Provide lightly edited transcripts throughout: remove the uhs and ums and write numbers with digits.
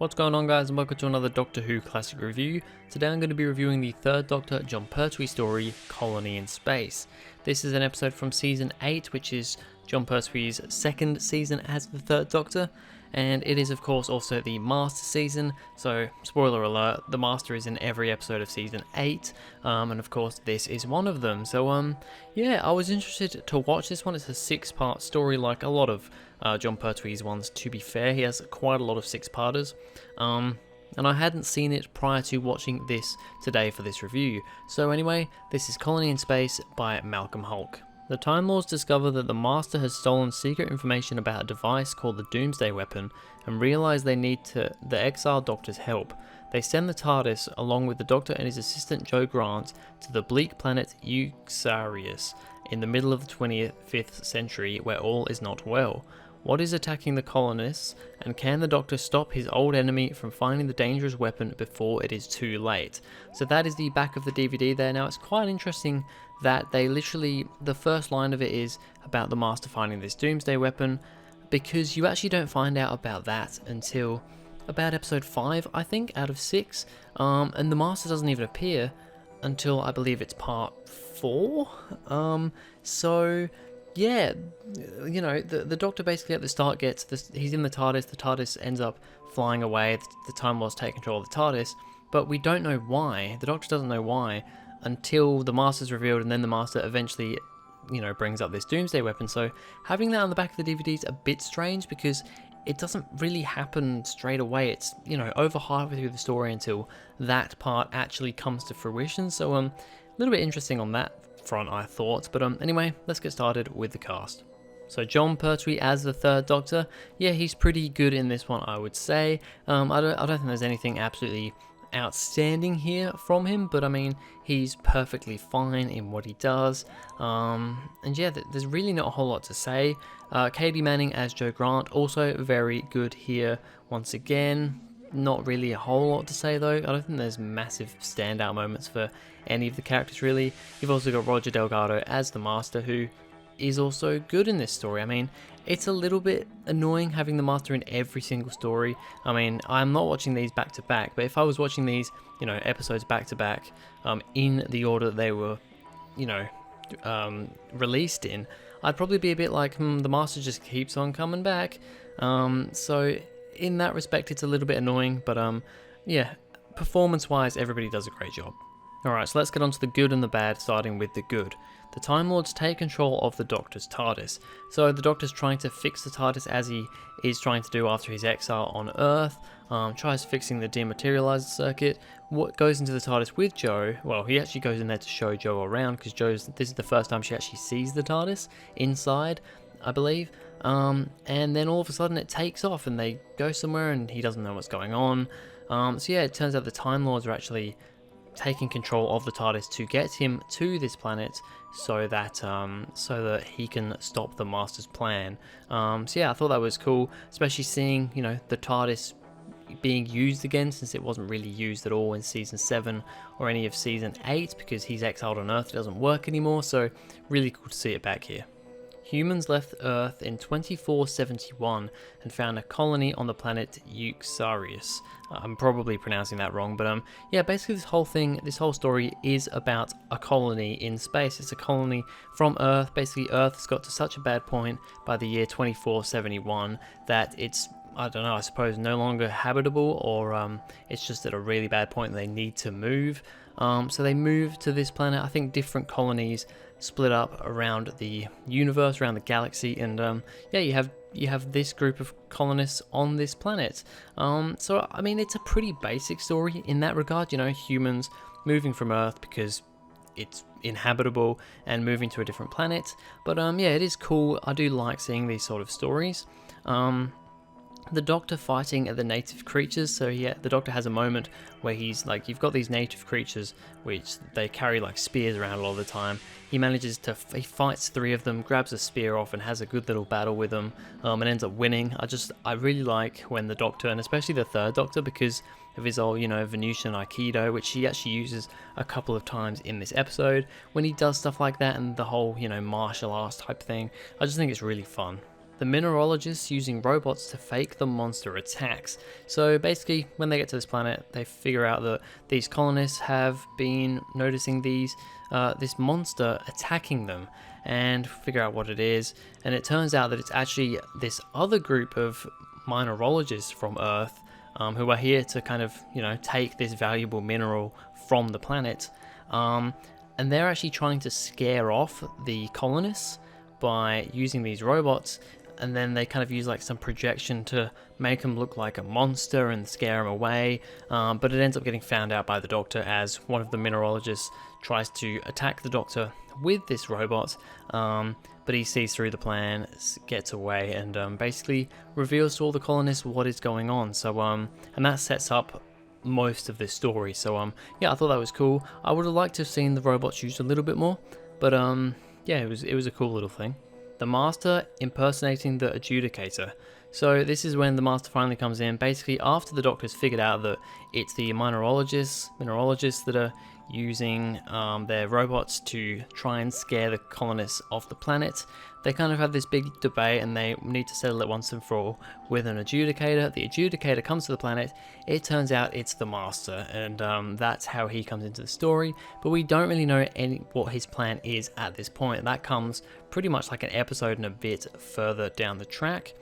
What's going on, guys, and welcome to another Doctor Who classic review. Today I'm going to be reviewing the third Doctor Jon Pertwee story, Colony in Space. This is an episode from season 8, which is Jon Pertwee's second season as the third Doctor, and it is of course also the Master season, so spoiler alert, the Master is in every episode of season 8, and of course this is one of them. So yeah, I was interested to watch this one. It's a 6-part story, like a lot of Jon Pertwee's ones, to be fair. He has quite a lot of 6-parters, and I hadn't seen it prior to watching this today for this review. So anyway, this is Colony in Space by Malcolm Hulke. The Time Lords discover that the Master has stolen secret information about a device called the Doomsday Weapon and realise they need the exiled Doctor's help. They send the TARDIS, along with the Doctor and his assistant Jo Grant, to the bleak planet Euxarius in the middle of the 25th century, where all is not well. What is attacking the colonists, and can the Doctor stop his old enemy from finding the dangerous weapon before it is too late? So that is the back of the DVD there. Now, it's quite interesting that they literally, the first line of it is about the Master finding this Doomsday Weapon, because you actually don't find out about that until about episode 5, I think, out of 6, and the Master doesn't even appear until, I believe it's part 4, so yeah, you know, the Doctor basically at the start gets this, he's in the TARDIS ends up flying away, the Time Lords take control of the TARDIS, but we don't know why, the Doctor doesn't know why, until the Master's revealed, and then the Master eventually, you know, brings up this Doomsday Weapon. So having that on the back of the DVD is a bit strange, because it doesn't really happen straight away. It's, you know, over halfway through the story until that part actually comes to fruition, so a little bit interesting on that front, I thought. But anyway, let's get started with the cast. So Jon Pertwee as the third Doctor, yeah, he's pretty good in this one, I would say. I don't think there's anything absolutely outstanding here from him, but I mean, he's perfectly fine in what he does, and yeah, there's really not a whole lot to say. Katie Manning as Jo Grant, also very good here once again. Not really a whole lot to say though. I don't think there's massive standout moments for any of the characters really. You've also got Roger Delgado as the Master, who is also good in this story. I mean, it's a little bit annoying having the Master in every single story. I mean, I'm not watching these back to back, but if I was watching these, you know, episodes back to back, in the order that they were, you know, released in, I'd probably be a bit like, the Master just keeps on coming back. So in that respect, it's a little bit annoying, but yeah, performance-wise, everybody does a great job. Alright, so let's get on to the good and the bad, starting with the good. The Time Lords take control of the Doctor's TARDIS. So the Doctor's trying to fix the TARDIS, as he is trying to do after his exile on Earth, tries fixing the dematerializer circuit. What goes into the TARDIS with Jo, well, he actually goes in there to show Jo around, because this is the first time she actually sees the TARDIS inside, I believe. And then all of a sudden it takes off and they go somewhere and he doesn't know what's going on. So yeah, it turns out the Time Lords are actually taking control of the TARDIS to get him to this planet, so that he can stop the Master's plan. So yeah, I thought that was cool, especially seeing, you know, the TARDIS being used again, since it wasn't really used at all in season 7 or any of season 8, because he's exiled on Earth, it doesn't work anymore. So really cool to see it back here. Humans left Earth in 2471 and found a colony on the planet Euxarius. I'm probably pronouncing that wrong, but yeah, basically this whole story is about a colony in space. It's a colony from Earth. Basically, Earth's got to such a bad point by the year 2471 that it's, I don't know, I suppose no longer habitable, or it's just at a really bad point they need to move. So they move to this planet. I think different colonies split up around the universe, around the galaxy, and yeah, you have this group of colonists on this planet. So I mean, it's a pretty basic story in that regard. You know, humans moving from Earth because it's inhabitable and moving to a different planet. But yeah, it is cool. I do like seeing these sort of stories. The Doctor fighting the native creatures. So yeah, the Doctor has a moment where he's like, you've got these native creatures which they carry like spears around a lot of the time. He fights 3 of them, grabs a spear off and has a good little battle with them, and ends up winning. I really like when the Doctor, and especially the third Doctor, because of his old, you know, Venusian Aikido, which he actually uses a couple of times in this episode, when he does stuff like that and the whole, you know, martial arts type thing, I just think it's really fun. the mineralogists using robots to fake the monster attacks. So basically, when they get to this planet, they figure out that these colonists have been noticing this monster attacking them, and figure out what it is. And it turns out that it's actually this other group of mineralogists from Earth who are here to kind of, take this valuable mineral from the planet. And they're actually trying to scare off the colonists by using these robots, and then they kind of use like some projection to make them look like a monster and scare them away. But it ends up getting found out by the Doctor as one of the mineralogists tries to attack the Doctor with this robot. But he sees through the plan, gets away, and basically reveals to all the colonists what is going on. So and that sets up most of this story. So yeah, I thought that was cool. I would have liked to have seen the robots used a little bit more, but yeah, it was a cool little thing. The Master impersonating the Adjudicator. So this is when the Master finally comes in, basically after the Doctor's figured out that it's the mineralogists that are using their robots to try and scare the colonists off the planet. They kind of have this big debate, and they need to settle it once and for all with an Adjudicator. The Adjudicator comes to the planet. It turns out it's the Master, and that's how he comes into the story. But we don't really know what his plan is at this point. That comes pretty much like an episode and a bit further down the track.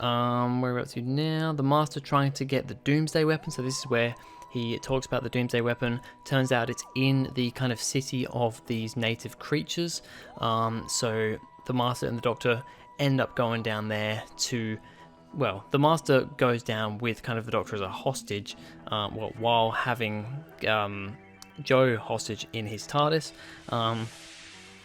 Where we're up to now, the Master trying to get the Doomsday weapon. So this is where he talks about the Doomsday weapon. Turns out it's in the kind of city of these native creatures. So the Master and the Doctor end up going down there to, well, the Master goes down with kind of the Doctor as a hostage, while having Joe hostage in his TARDIS,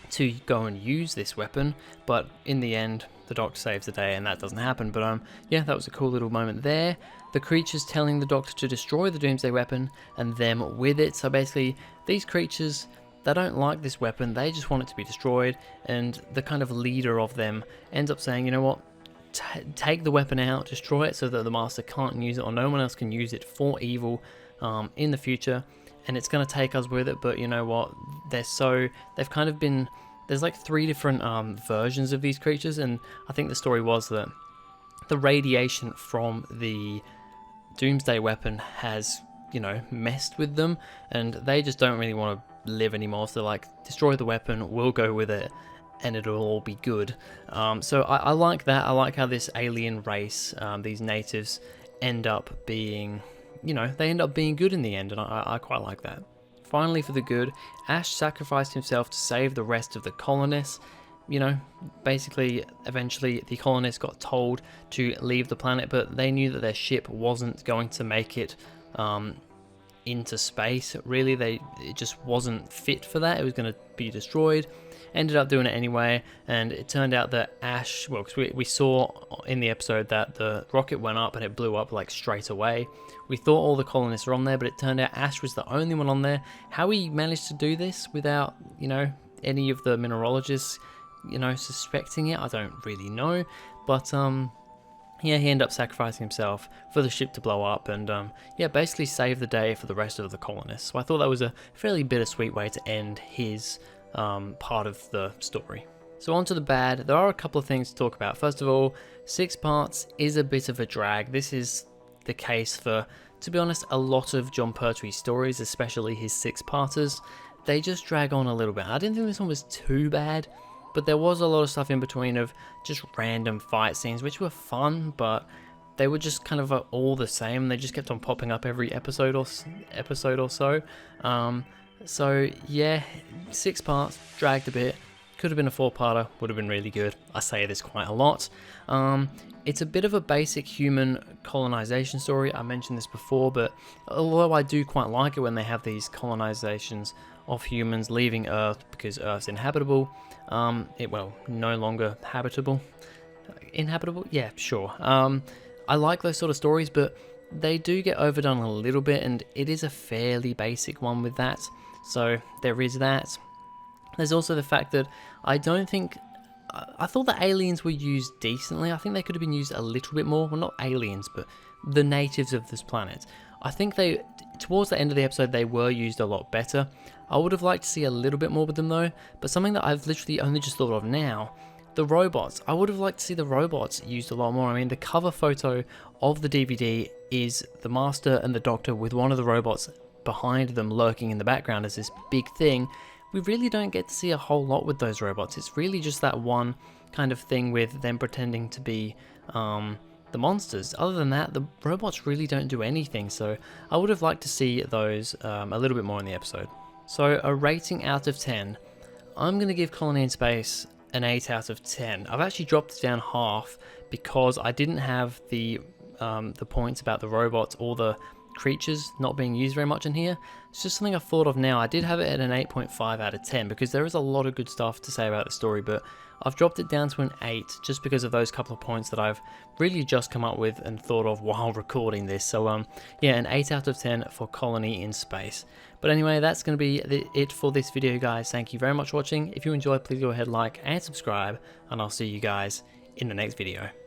to go and use this weapon. But in the end, the Doctor saves the day, and that doesn't happen. But yeah, that was a cool little moment there. The creatures telling the Doctor to destroy the Doomsday weapon, and them with it. So basically, these creatures, they don't like this weapon, they just want it to be destroyed, and the kind of leader of them ends up saying, you know what, take the weapon out, destroy it so that the Master can't use it, or no one else can use it for evil in the future, and it's going to take us with it. But you know what, they've kind of been, there's like 3 different versions of these creatures, and I think the story was that the radiation from the Doomsday weapon has, messed with them, and they just don't really want to live anymore. So they're like, destroy the weapon, we'll go with it, and it'll all be good. So I like that. I like how this alien race, these natives, end up being, they end up being good in the end, and I quite like that. Finally, for the good, Ash sacrificed himself to save the rest of the colonists. Basically, eventually the colonists got told to leave the planet, but they knew that their ship wasn't going to make it into space. Really, it just wasn't fit for that. It was going to be destroyed. Ended up doing it anyway, and it turned out that Ash, well, because we saw in the episode that the rocket went up and it blew up like straight away. We thought all the colonists were on there, but it turned out Ash was the only one on there. How he managed to do this without, any of the mineralogists, suspecting it, I don't really know. But yeah, he ended up sacrificing himself for the ship to blow up, and yeah, basically save the day for the rest of the colonists. So I thought that was a fairly bittersweet way to end his part of the story. So on to the bad. There are a couple of things to talk about. First of all, 6 parts is a bit of a drag. This is the case for, to be honest, a lot of Jon Pertwee stories, especially his 6-parters. They just drag on a little bit. I didn't think this one was too bad, but there was a lot of stuff in between of just random fight scenes, which were fun, but they were just kind of all the same. They just kept on popping up every episode or so. So yeah, 6 parts, dragged a bit. Could have been a 4-parter, would have been really good. I say this quite a lot. It's a bit of a basic human colonization story. I mentioned this before, but although I do quite like it when they have these colonizations of humans leaving Earth because Earth's inhabitable, no longer habitable. Inhabitable? Yeah, sure. I like those sort of stories, but they do get overdone a little bit, and it is a fairly basic one with that. So there is that. There's also the fact that I thought the aliens were used decently. I think they could have been used a little bit more. Well, not aliens, but the natives of this planet. I think towards the end of the episode, they were used a lot better. I would have liked to see a little bit more with them though, but something that I've literally only just thought of now, The robots. I would have liked to see the robots used a lot more. I mean, the cover photo of the DVD is the Master and the Doctor with one of the robots behind them lurking in the background as this big thing. We really don't get to see a whole lot with those robots. It's really just that one kind of thing with them pretending to be the monsters. Other than that, the robots really don't do anything, so I would have liked to see those a little bit more in the episode. So a rating out of 10, I'm going to give Colony in Space an 8 out of 10. I've actually dropped it down half because I didn't have the points about the robots or the creatures not being used very much in here. It's just something I've thought of now. I did have it at an 8.5 out of 10 because there is a lot of good stuff to say about the story, but I've dropped it down to an 8 just because of those couple of points that I've really just come up with and thought of while recording this. So yeah, an 8 out of 10 for Colony in Space. But anyway, that's going to be it for this video, guys. Thank you very much for watching. If you enjoyed, please go ahead, like and subscribe, and I'll see you guys in the next video.